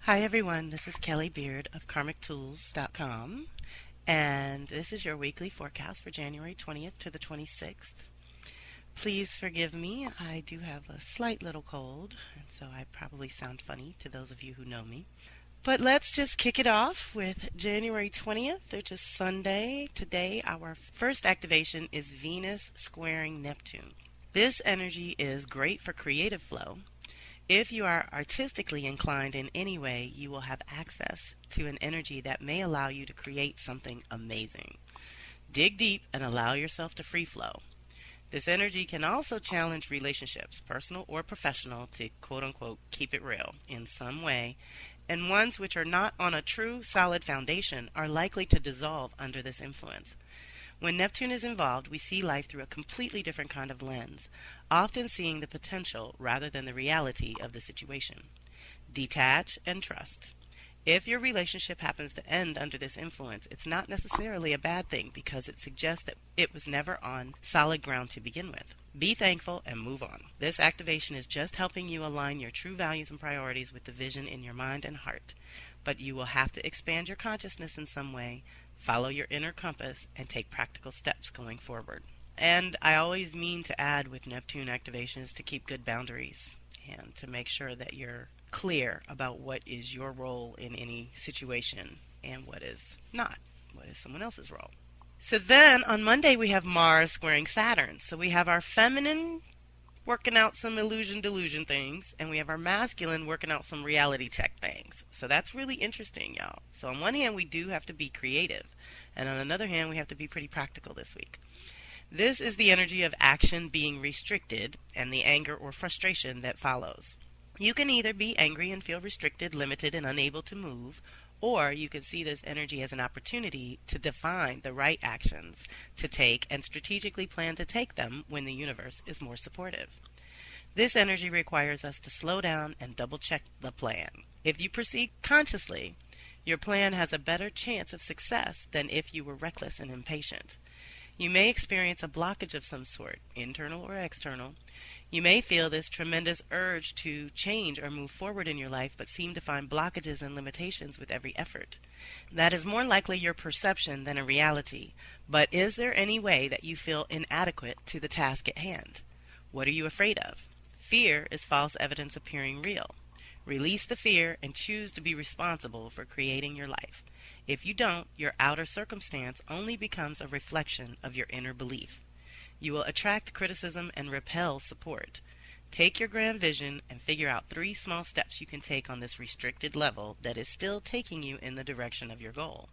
Hi everyone, this is Kelly Beard of KarmicTools.com, and this is your weekly forecast for January 20th to the 26th. Please forgive me, I do have a slight little cold, and so I probably sound funny to those of you who know me. But let's just kick it off with January 20th, which is Sunday. Today, our first activation is Venus squaring Neptune. This energy is great for creative flow. If you are artistically inclined in any way, you will have access to an energy that may allow you to create something amazing. Dig deep and allow yourself to free flow. This energy can also challenge relationships, personal or professional, to quote-unquote keep it real in some way, and ones which are not on a true solid foundation are likely to dissolve under this influence. When Neptune is involved, we see life through a completely different kind of lens, often seeing the potential rather than the reality of the situation. Detach and trust. If your relationship happens to end under this influence, it's not necessarily a bad thing because it suggests that it was never on solid ground to begin with. Be thankful and move on. This activation is just helping you align your true values and priorities with the vision in your mind and heart. But you will have to expand your consciousness in some way, follow your inner compass, and take practical steps going forward. And I always mean to add with Neptune activations to keep good boundaries and to make sure that you're clear about what is your role in any situation and what is not, what is someone else's role. So then on Monday we have Mars squaring Saturn. So we have our feminine working out some illusion delusion things, and we have our masculine working out some reality check things. So that's really interesting, y'all. So on one hand we do have to be creative, and on another hand we have to be pretty practical this week. This is the energy of action being restricted and the anger or frustration that follows. You can either be angry and feel restricted, limited, and unable to move, or you can see this energy as an opportunity to define the right actions to take and strategically plan to take them when the universe is more supportive. This energy requires us to slow down and double-check the plan. If you proceed consciously, your plan has a better chance of success than if you were reckless and impatient. You may experience a blockage of some sort, internal or external. You may feel this tremendous urge to change or move forward in your life, but seem to find blockages and limitations with every effort. That is more likely your perception than a reality. But is there any way that you feel inadequate to the task at hand? What are you afraid of? Fear is false evidence appearing real. Release the fear and choose to be responsible for creating your life. If you don't, your outer circumstance only becomes a reflection of your inner belief. You will attract criticism and repel support. Take your grand vision and figure out 3 small steps you can take on this restricted level that is still taking you in the direction of your goal.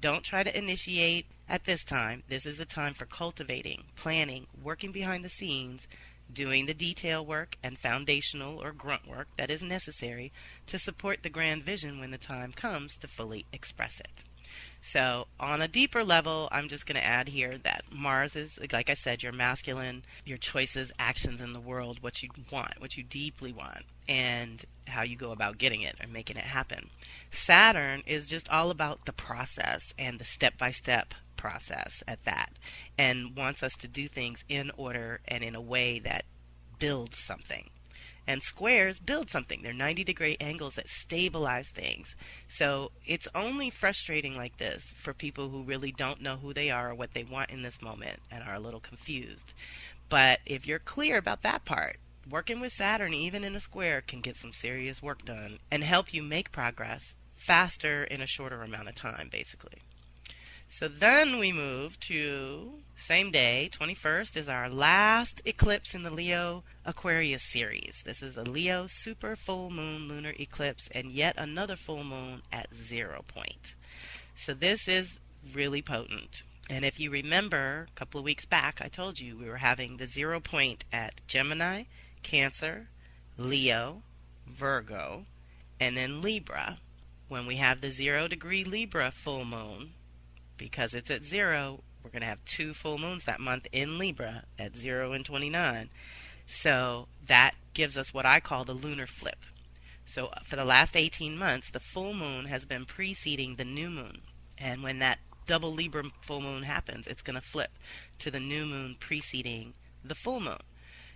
Don't try to initiate at this time. This is a time for cultivating, planning, working behind the scenes, doing the detail work and foundational or grunt work that is necessary to support the grand vision when the time comes to fully express it. So on a deeper level, I'm just going to add here that Mars is, like I said, your masculine, your choices, actions in the world, what you want, what you deeply want, and how you go about getting it and making it happen. Saturn is just all about the process and the step-by-step process at that, and wants us to do things in order and in a way that builds something. And squares build something. They're 90-degree angles that stabilize things. So it's only frustrating like this for people who really don't know who they are or what they want in this moment and are a little confused. But if you're clear about that part, working with Saturn, even in a square, can get some serious work done and help you make progress faster in a shorter amount of time, basically. So then we move to same day, 21st, is our last eclipse in the Leo Aquarius series. This is a Leo super full moon lunar eclipse and yet another full moon at 0 point. So this is really potent. And if you remember, a couple of weeks back, I told you we were having the 0 point at Gemini, Cancer, Leo, Virgo, and then Libra. When we have the 0-degree Libra full moon, because it's at 0, we're going to have 2 full moons that month in Libra at 0 and 29. So that gives us what I call the lunar flip. So for the last 18 months, the full moon has been preceding the new moon. And when that double Libra full moon happens, it's going to flip to the new moon preceding the full moon.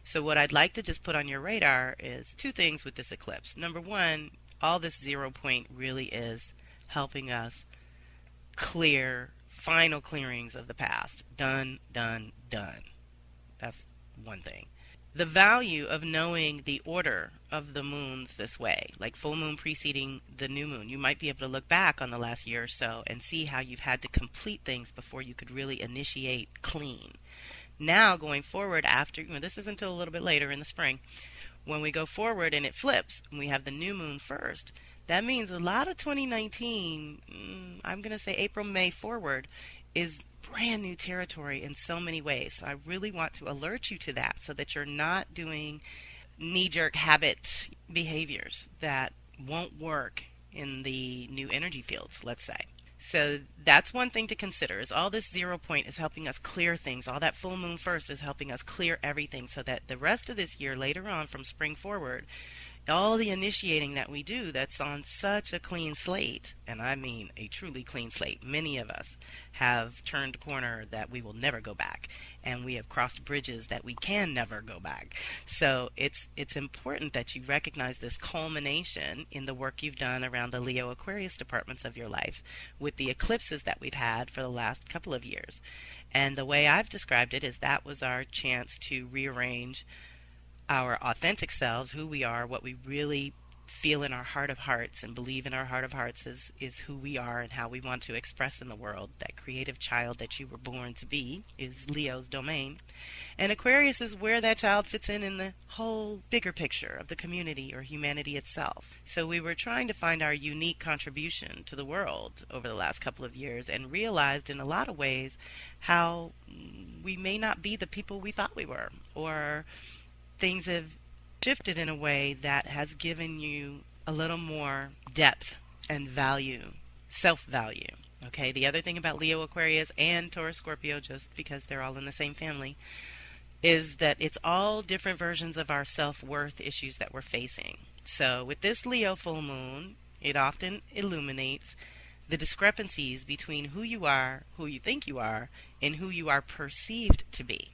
So what I'd like to just put on your radar is 2 things with this eclipse. Number 1, all this 0 point really is helping us clear final clearings of the past. Done, done, done. That's one thing. The value of knowing the order of the moons this way, like full moon preceding the new moon. You might be able to look back on the last year or so and see how you've had to complete things before you could really initiate clean. Now, going forward after, this is until a little bit later in the spring, when we go forward and it flips and we have the new moon first, that means a lot of 2019, I'm going to say April, May forward, is brand new territory in so many ways. So I really want to alert you to that so that you're not doing knee-jerk habit behaviors that won't work in the new energy fields, let's say. So that's one thing to consider, is all this 0 point is helping us clear things. All that full moon first is helping us clear everything so that the rest of this year, later on from spring forward, all the initiating that we do that's on such a clean slate, and I mean a truly clean slate. Many of us have turned a corner that we will never go back, and we have crossed bridges that we can never go back. So it's important that you recognize this culmination in the work you've done around the Leo Aquarius departments of your life with the eclipses that we've had for the last couple of years. And the way I've described it is that was our chance to rearrange our authentic selves, who we are, what we really feel in our heart of hearts and believe in our heart of hearts is who we are and how we want to express in the world. That creative child that you were born to be is Leo's domain. And Aquarius is where that child fits in the whole bigger picture of the community or humanity itself. So we were trying to find our unique contribution to the world over the last couple of years and realized in a lot of ways how we may not be the people we thought we were, or things have shifted in a way that has given you a little more depth and value, self-value. Okay, the other thing about Leo Aquarius and Taurus Scorpio, just because they're all in the same family, is that it's all different versions of our self-worth issues that we're facing. So with this Leo full moon, it often illuminates the discrepancies between who you are, who you think you are, and who you are perceived to be.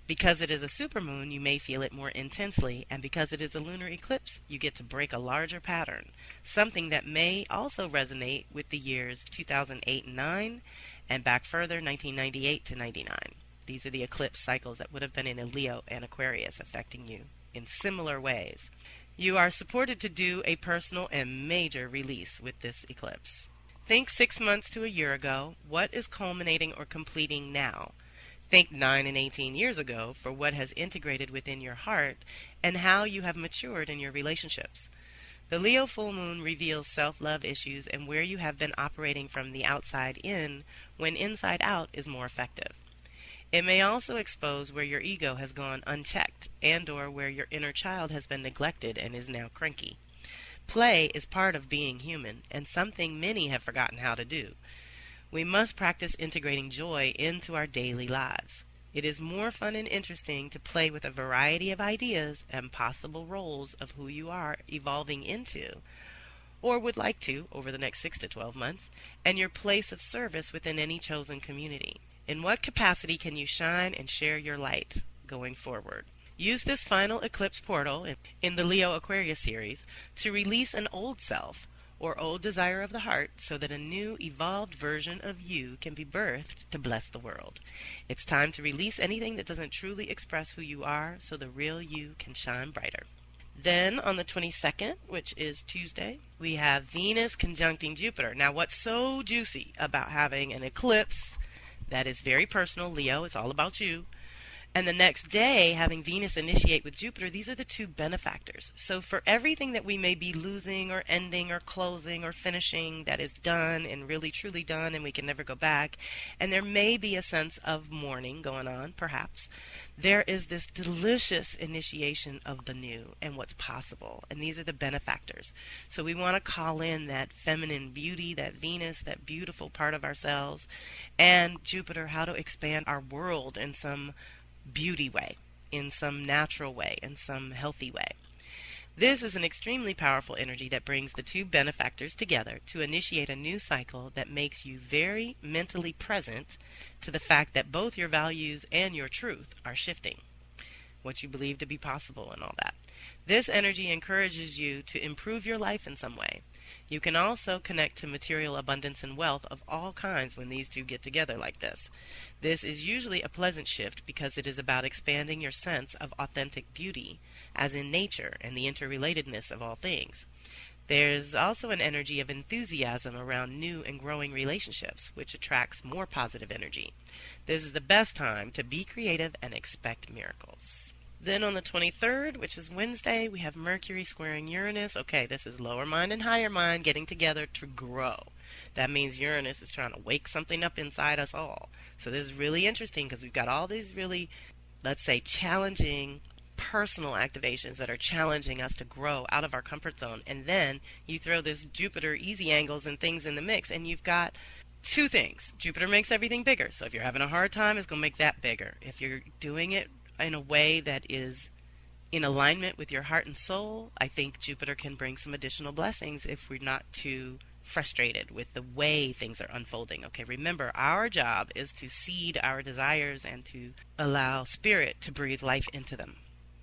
Because it is a supermoon, you may feel it more intensely, and because it is a lunar eclipse, you get to break a larger pattern, something that may also resonate with the years 2008 and 9, and back further, 1998 to 99. These are the eclipse cycles that would have been in a Leo and Aquarius affecting you in similar ways. You are supported to do a personal and major release with this eclipse. Think 6 months to a year ago. What is culminating or completing now? Think 9 and 18 years ago for what has integrated within your heart and how you have matured in your relationships. The Leo full moon reveals self-love issues and where you have been operating from the outside in when inside out is more effective. It may also expose where your ego has gone unchecked and or where your inner child has been neglected and is now cranky. Play is part of being human and something many have forgotten how to do. We must practice integrating joy into our daily lives. It is more fun and interesting to play with a variety of ideas and possible roles of who you are evolving into, or would like to over the next 6 to 12 months, and your place of service within any chosen community. In what capacity can you shine and share your light going forward? Use this final eclipse portal in the Leo Aquarius series to release an old self or old desire of the heart so that a new evolved version of you can be birthed to bless the world. It's time to release anything that doesn't truly express who you are so the real you can shine brighter. Then on the 22nd, which is Tuesday, we have Venus conjuncting Jupiter. Now what's so juicy about having an eclipse that is very personal, Leo, it's all about you, and the next day having Venus initiate with Jupiter, these are the two benefactors. So for everything that we may be losing or ending or closing or finishing that is done and really truly done and we can never go back, and there may be a sense of mourning going on, perhaps, there is this delicious initiation of the new and what's possible, and these are the benefactors. So we want to call in that feminine beauty, that Venus, that beautiful part of ourselves, and Jupiter, how to expand our world in some beauty way, in some natural way, in some healthy way. This is an extremely powerful energy that brings the two benefactors together to initiate a new cycle that makes you very mentally present to the fact that both your values and your truth are shifting, what you believe to be possible and all that. This energy encourages you to improve your life in some way. You can also connect to material abundance and wealth of all kinds when these two get together like this. This is usually a pleasant shift because it is about expanding your sense of authentic beauty, as in nature and the interrelatedness of all things. There's also an energy of enthusiasm around new and growing relationships, which attracts more positive energy. This is the best time to be creative and expect miracles. Then on the 23rd, which is Wednesday, we have Mercury squaring Uranus. Okay, this is lower mind and higher mind getting together to grow. That means Uranus is trying to wake something up inside us all. So this is really interesting because we've got all these really, let's say, challenging personal activations that are challenging us to grow out of our comfort zone. And then you throw this Jupiter easy angles and things in the mix, and you've got two things. Jupiter makes everything bigger. So if you're having a hard time, it's going to make that bigger. If you're doing it in a way that is in alignment with your heart and soul, I think Jupiter can bring some additional blessings if we're not too frustrated with the way things are unfolding. Okay, remember, our job is to seed our desires and to allow spirit to breathe life into them.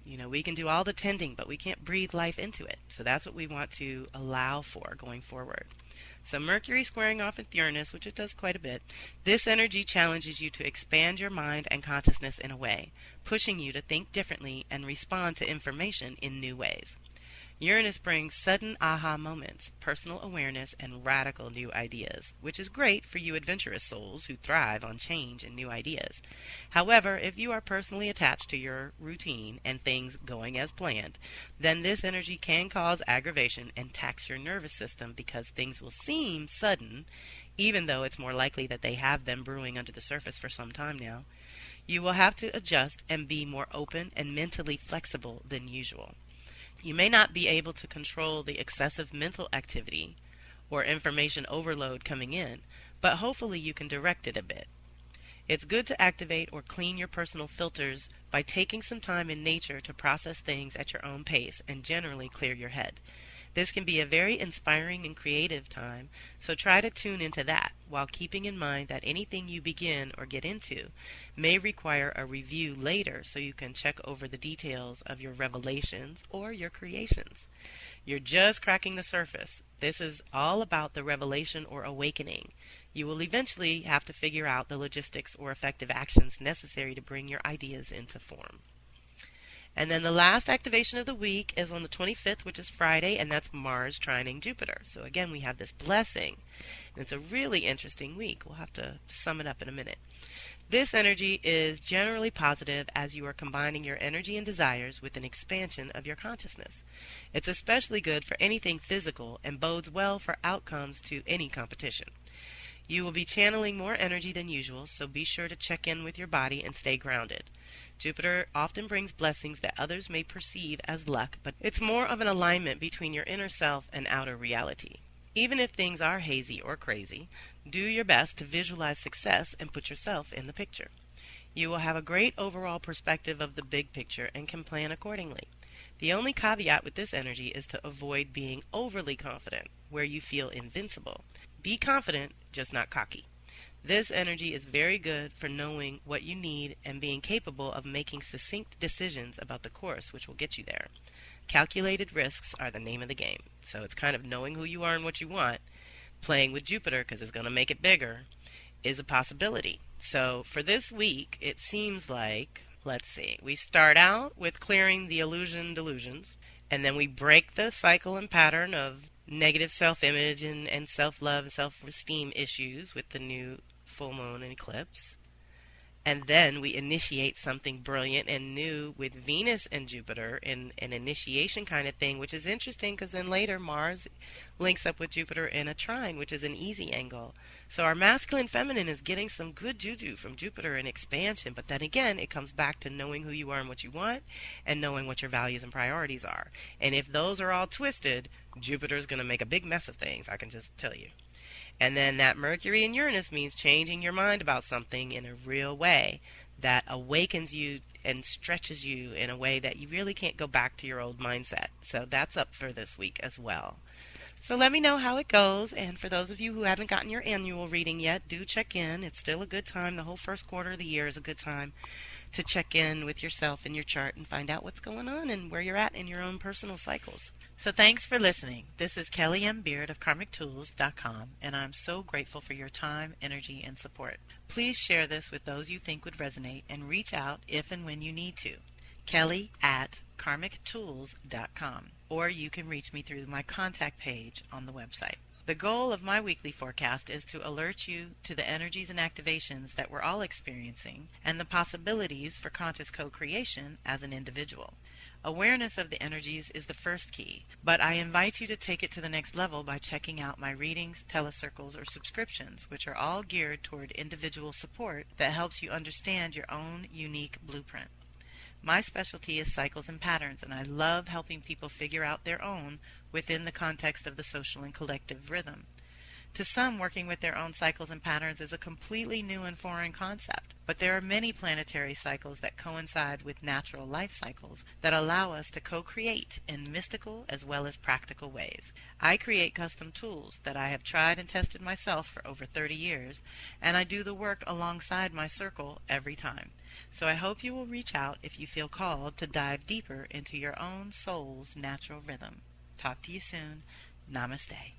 You know, we can do all the tending, but we can't breathe life into it. So that's what we want to allow for going forward. So Mercury squaring off with Uranus, which it does quite a bit, this energy challenges you to expand your mind and consciousness in a way, pushing you to think differently and respond to information in new ways. Uranus brings sudden aha moments, personal awareness, and radical new ideas, which is great for you adventurous souls who thrive on change and new ideas. However, if you are personally attached to your routine and things going as planned, then this energy can cause aggravation and tax your nervous system because things will seem sudden, even though it's more likely that they have been brewing under the surface for some time now. You will have to adjust and be more open and mentally flexible than usual. You may not be able to control the excessive mental activity or information overload coming in, but hopefully you can direct it a bit. It's good to activate or clean your personal filters by taking some time in nature to process things at your own pace and generally clear your head. This can be a very inspiring and creative time, so try to tune into that while keeping in mind that anything you begin or get into may require a review later so you can check over the details of your revelations or your creations. You're just cracking the surface. This is all about the revelation or awakening. You will eventually have to figure out the logistics or effective actions necessary to bring your ideas into form. And then the last activation of the week is on the 25th, which is Friday, and that's Mars trining Jupiter. So again, we have this blessing. And it's a really interesting week. We'll have to sum it up in a minute. This energy is generally positive as you are combining your energy and desires with an expansion of your consciousness. It's especially good for anything physical and bodes well for outcomes to any competition. You will be channeling more energy than usual, so be sure to check in with your body and stay grounded. Jupiter often brings blessings that others may perceive as luck, but it's more of an alignment between your inner self and outer reality. Even if things are hazy or crazy, do your best to visualize success and put yourself in the picture. You will have a great overall perspective of the big picture and can plan accordingly. The only caveat with this energy is to avoid being overly confident, where you feel invincible. Be confident, just not cocky. This energy is very good for knowing what you need and being capable of making succinct decisions about the course which will get you there. Calculated risks are the name of the game. So it's kind of knowing who you are and what you want. Playing with Jupiter, because it's going to make it bigger, is a possibility. So for this week, it seems like, let's see, we start out with clearing the delusions, and then we break the cycle and pattern of negative self-image and self-love and self-esteem issues with the new full moon and eclipse. And then we initiate something brilliant and new with Venus and Jupiter in an initiation kind of thing, which is interesting because then later Mars links up with Jupiter in a trine, which is an easy angle. So our masculine feminine is getting some good juju from Jupiter in expansion, but then again, it comes back to knowing who you are and what you want and knowing what your values and priorities are. And if those are all twisted, Jupiter's going to make a big mess of things, I can just tell you. And then that Mercury and Uranus means changing your mind about something in a real way that awakens you and stretches you in a way that you really can't go back to your old mindset. So that's up for this week as well. So let me know how it goes. And for those of you who haven't gotten your annual reading yet, do check in. It's still a good time. The whole first quarter of the year is a good time to check in with yourself and your chart and find out what's going on and where you're at in your own personal cycles. So thanks for listening. This is Kelly M. Beard of KarmicTools.com, and I'm so grateful for your time, energy, and support. Please share this with those you think would resonate and reach out if and when you need to. Kelly at KarmicTools.com, or you can reach me through my contact page on the website. The goal of my weekly forecast is to alert you to the energies and activations that we're all experiencing and the possibilities for conscious co-creation as an individual. Awareness of the energies is the first key, but I invite you to take it to the next level by checking out my readings, telecircles, or subscriptions, which are all geared toward individual support that helps you understand your own unique blueprint. My specialty is cycles and patterns, and I love helping people figure out their own within the context of the social and collective rhythm. To some, working with their own cycles and patterns is a completely new and foreign concept, but there are many planetary cycles that coincide with natural life cycles that allow us to co-create in mystical as well as practical ways. I create custom tools that I have tried and tested myself for over 30 years, and I do the work alongside my circle every time. So I hope you will reach out if you feel called to dive deeper into your own soul's natural rhythm. Talk to you soon. Namaste.